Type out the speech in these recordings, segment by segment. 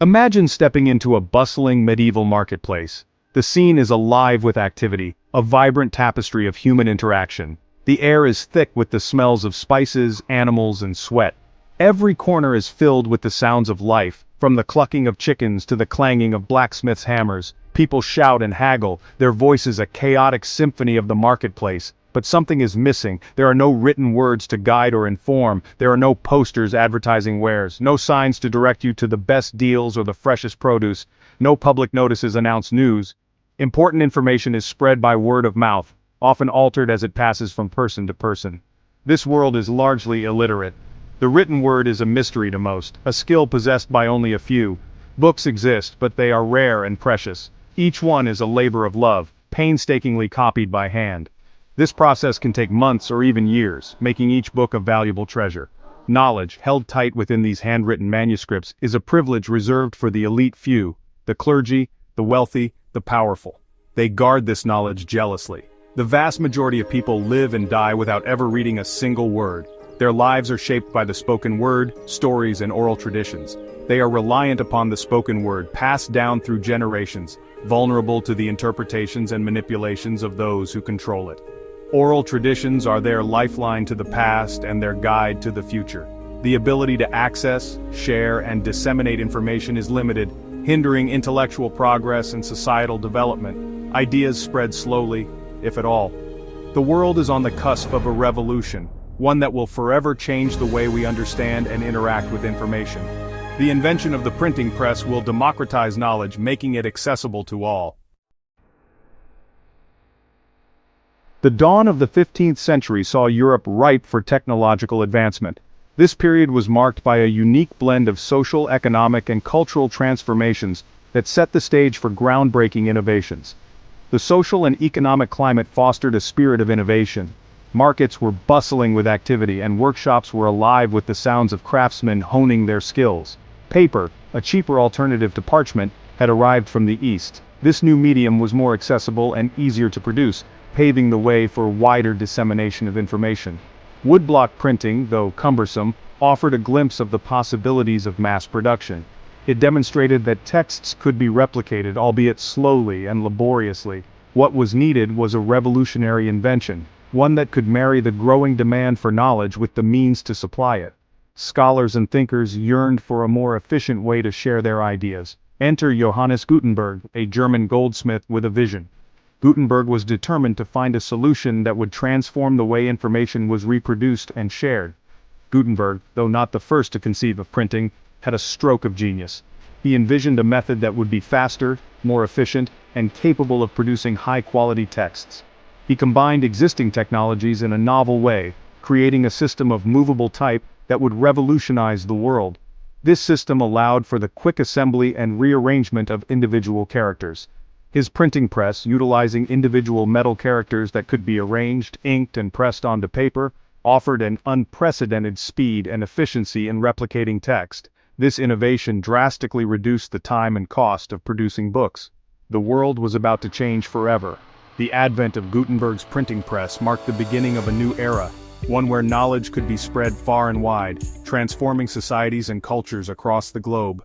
Imagine stepping into a bustling medieval marketplace. The scene is alive with activity, a vibrant tapestry of human interaction. The air is thick with the smells of spices, animals, and sweat. Every corner is filled with the sounds of life, from the clucking of chickens to the clanging of blacksmiths' hammers. People shout and haggle, their voices a chaotic symphony of the marketplace. But something is missing. There are no written words to guide or inform. There are no posters advertising wares, no signs to direct you to the best deals or the freshest produce. No public notices announce news. Important information is spread by word of mouth, often altered as it passes from person to person. This world is largely illiterate. The written word is a mystery to most, a skill possessed by only a few. Books exist, but they are rare and precious. Each one is a labor of love, painstakingly copied by hand. This process can take months or even years, making each book a valuable treasure. Knowledge, held tight within these handwritten manuscripts, is a privilege reserved for the elite few, the clergy, the wealthy, the powerful. They guard this knowledge jealously. The vast majority of people live and die without ever reading a single word. Their lives are shaped by the spoken word, stories, and oral traditions. They are reliant upon the spoken word, passed down through generations, vulnerable to the interpretations and manipulations of those who control it. Oral traditions are their lifeline to the past and their guide to the future. The ability to access, share, and disseminate information is limited, hindering intellectual progress and societal development. Ideas spread slowly, if at all. The world is on the cusp of a revolution, one that will forever change the way we understand and interact with information. The invention of the printing press will democratize knowledge, making it accessible to all. The dawn of the 15th century saw Europe ripe for technological advancement. This period was marked by a unique blend of social, economic, and cultural transformations that set the stage for groundbreaking innovations. The social and economic climate fostered a spirit of innovation. Markets were bustling with activity and workshops were alive with the sounds of craftsmen honing their skills. Paper, a cheaper alternative to parchment, had arrived from the East. This new medium was more accessible and easier to produce, paving the way for wider dissemination of information. Woodblock printing, though cumbersome, offered a glimpse of the possibilities of mass production. It demonstrated that texts could be replicated, albeit slowly and laboriously. What was needed was a revolutionary invention, one that could marry the growing demand for knowledge with the means to supply it. Scholars and thinkers yearned for a more efficient way to share their ideas. Enter Johannes Gutenberg, a German goldsmith with a vision. Gutenberg was determined to find a solution that would transform the way information was reproduced and shared. Gutenberg, though not the first to conceive of printing, had a stroke of genius. He envisioned a method that would be faster, more efficient, and capable of producing high-quality texts. He combined existing technologies in a novel way, creating a system of movable type that would revolutionize the world. This system allowed for the quick assembly and rearrangement of individual characters. His printing press, utilizing individual metal characters that could be arranged, inked, and pressed onto paper, offered an unprecedented speed and efficiency in replicating text. This innovation drastically reduced the time and cost of producing books. The world was about to change forever. The advent of Gutenberg's printing press marked the beginning of a new era, one where knowledge could be spread far and wide, transforming societies and cultures across the globe.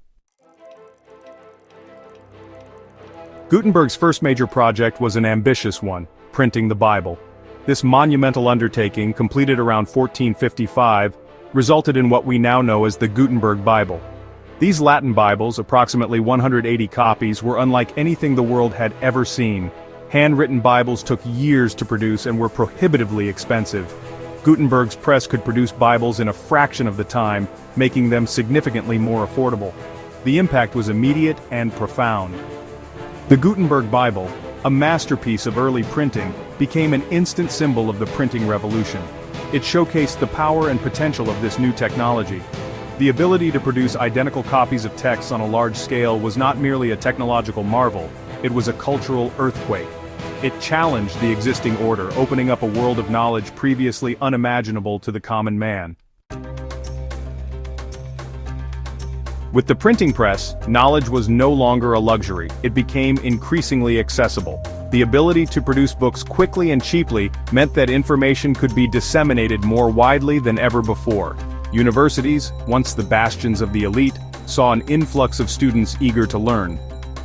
Gutenberg's first major project was an ambitious one, printing the Bible. This monumental undertaking, completed around 1455, resulted in what we now know as the Gutenberg Bible. These Latin Bibles, approximately 180 copies, were unlike anything the world had ever seen. Handwritten Bibles took years to produce and were prohibitively expensive. Gutenberg's press could produce Bibles in a fraction of the time, making them significantly more affordable. The impact was immediate and profound. The Gutenberg Bible, a masterpiece of early printing, became an instant symbol of the printing revolution. It showcased the power and potential of this new technology. The ability to produce identical copies of texts on a large scale was not merely a technological marvel, it was a cultural earthquake. It challenged the existing order, opening up a world of knowledge previously unimaginable to the common man. With the printing press, knowledge was no longer a luxury, it became increasingly accessible. The ability to produce books quickly and cheaply meant that information could be disseminated more widely than ever before. Universities, once the bastions of the elite, saw an influx of students eager to learn.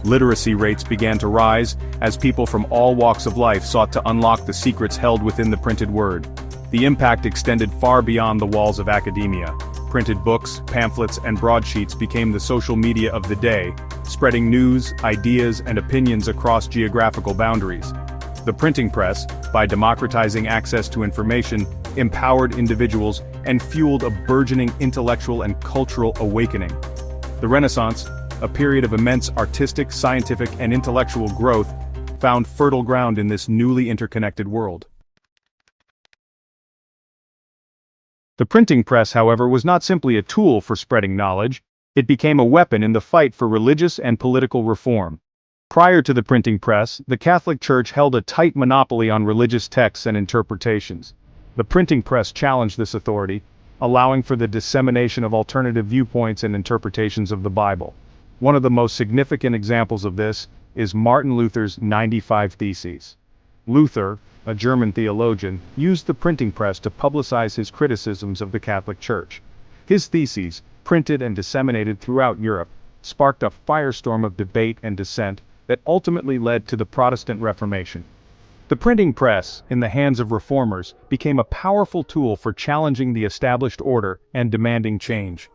Literacy rates began to rise as people from all walks of life sought to unlock the secrets held within the printed word. The impact extended far beyond the walls of academia. Printed books, pamphlets, and broadsheets became the social media of the day, spreading news, ideas, and opinions across geographical boundaries. The printing press, by democratizing access to information, empowered individuals and fueled a burgeoning intellectual and cultural awakening. The Renaissance, a period of immense artistic, scientific, and intellectual growth, found fertile ground in this newly interconnected world. The printing press, however, was not simply a tool for spreading knowledge, it became a weapon in the fight for religious and political reform. Prior to the printing press, the Catholic Church held a tight monopoly on religious texts and interpretations. The printing press challenged this authority, allowing for the dissemination of alternative viewpoints and interpretations of the Bible. One of the most significant examples of this is Martin Luther's 95 Theses. Luther, a German theologian, used the printing press to publicize his criticisms of the Catholic Church. His theses, printed and disseminated throughout Europe, sparked a firestorm of debate and dissent that ultimately led to the Protestant Reformation. The printing press, in the hands of reformers, became a powerful tool for challenging the established order and demanding change.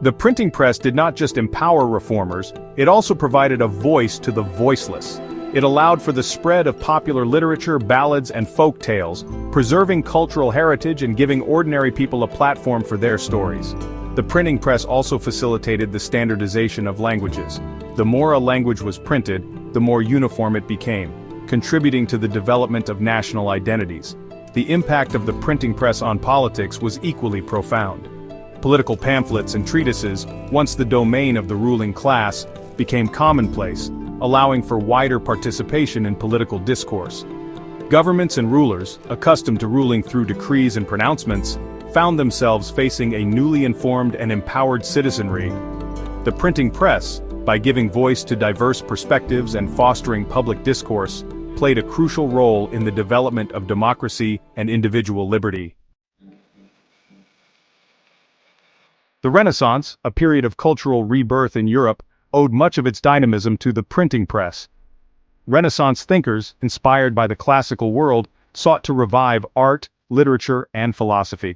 The printing press did not just empower reformers, it also provided a voice to the voiceless. It allowed for the spread of popular literature, ballads, and folk tales, preserving cultural heritage and giving ordinary people a platform for their stories. The printing press also facilitated the standardization of languages. The more a language was printed, the more uniform it became, contributing to the development of national identities. The impact of the printing press on politics was equally profound. Political pamphlets and treatises, once the domain of the ruling class, became commonplace, allowing for wider participation in political discourse. Governments and rulers, accustomed to ruling through decrees and pronouncements, found themselves facing a newly informed and empowered citizenry. The printing press, by giving voice to diverse perspectives and fostering public discourse, played a crucial role in the development of democracy and individual liberty. The Renaissance, a period of cultural rebirth in Europe, owed much of its dynamism to the printing press. Renaissance thinkers, inspired by the classical world, sought to revive art, literature, and philosophy.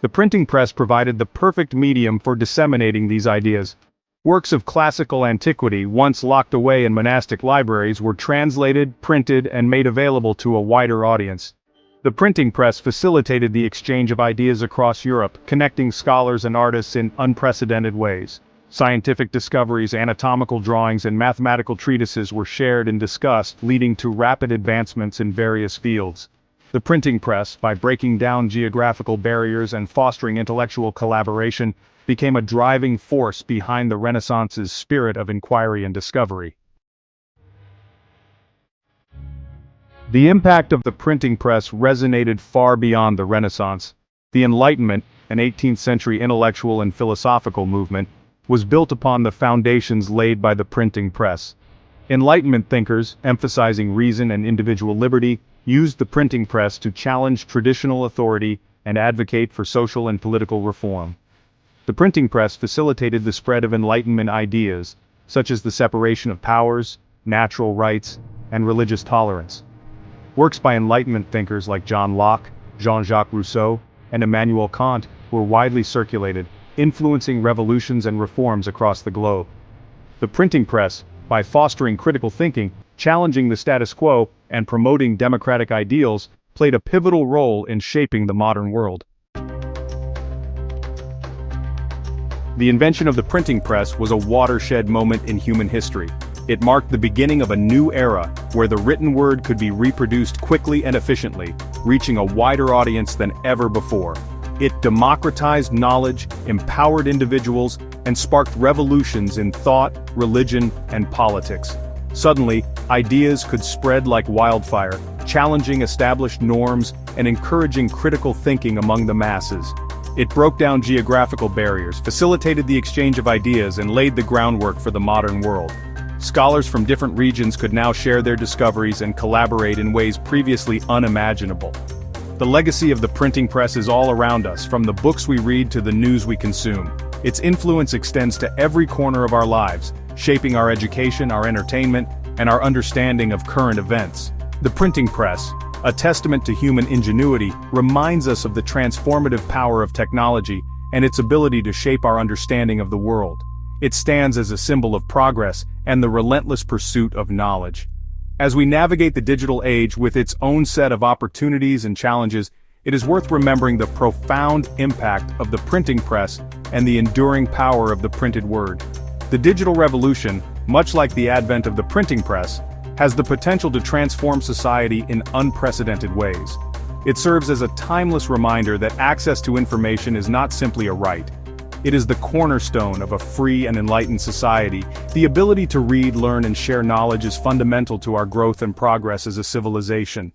The printing press provided the perfect medium for disseminating these ideas. Works of classical antiquity, once locked away in monastic libraries, were translated, printed, and made available to a wider audience. The printing press facilitated the exchange of ideas across Europe, connecting scholars and artists in unprecedented ways. Scientific discoveries, anatomical drawings, and mathematical treatises were shared and discussed, leading to rapid advancements in various fields. The printing press, by breaking down geographical barriers and fostering intellectual collaboration, became a driving force behind the Renaissance's spirit of inquiry and discovery. The impact of the printing press resonated far beyond the Renaissance. The Enlightenment, an 18th-century intellectual and philosophical movement, was built upon the foundations laid by the printing press. Enlightenment thinkers, emphasizing reason and individual liberty, used the printing press to challenge traditional authority and advocate for social and political reform. The printing press facilitated the spread of Enlightenment ideas, such as the separation of powers, natural rights, and religious tolerance. Works by Enlightenment thinkers like John Locke, Jean-Jacques Rousseau, and Immanuel Kant were widely circulated, influencing revolutions and reforms across the globe. The printing press, by fostering critical thinking, challenging the status quo, and promoting democratic ideals, played a pivotal role in shaping the modern world. The invention of the printing press was a watershed moment in human history. It marked the beginning of a new era, where the written word could be reproduced quickly and efficiently, reaching a wider audience than ever before. It democratized knowledge, empowered individuals, and sparked revolutions in thought, religion, and politics. Suddenly, ideas could spread like wildfire, challenging established norms and encouraging critical thinking among the masses. It broke down geographical barriers, facilitated the exchange of ideas, and laid the groundwork for the modern world. Scholars from different regions could now share their discoveries and collaborate in ways previously unimaginable. The legacy of the printing press is all around us, from the books we read to the news we consume. Its influence extends to every corner of our lives, shaping our education, our entertainment, and our understanding of current events. The printing press, a testament to human ingenuity, reminds us of the transformative power of technology and its ability to shape our understanding of the world. It stands as a symbol of progress and the relentless pursuit of knowledge. As we navigate the digital age with its own set of opportunities and challenges, it is worth remembering the profound impact of the printing press and the enduring power of the printed word. The digital revolution, much like the advent of the printing press, has the potential to transform society in unprecedented ways. It serves as a timeless reminder that access to information is not simply a right. It is the cornerstone of a free and enlightened society. The ability to read, learn, and share knowledge is fundamental to our growth and progress as a civilization.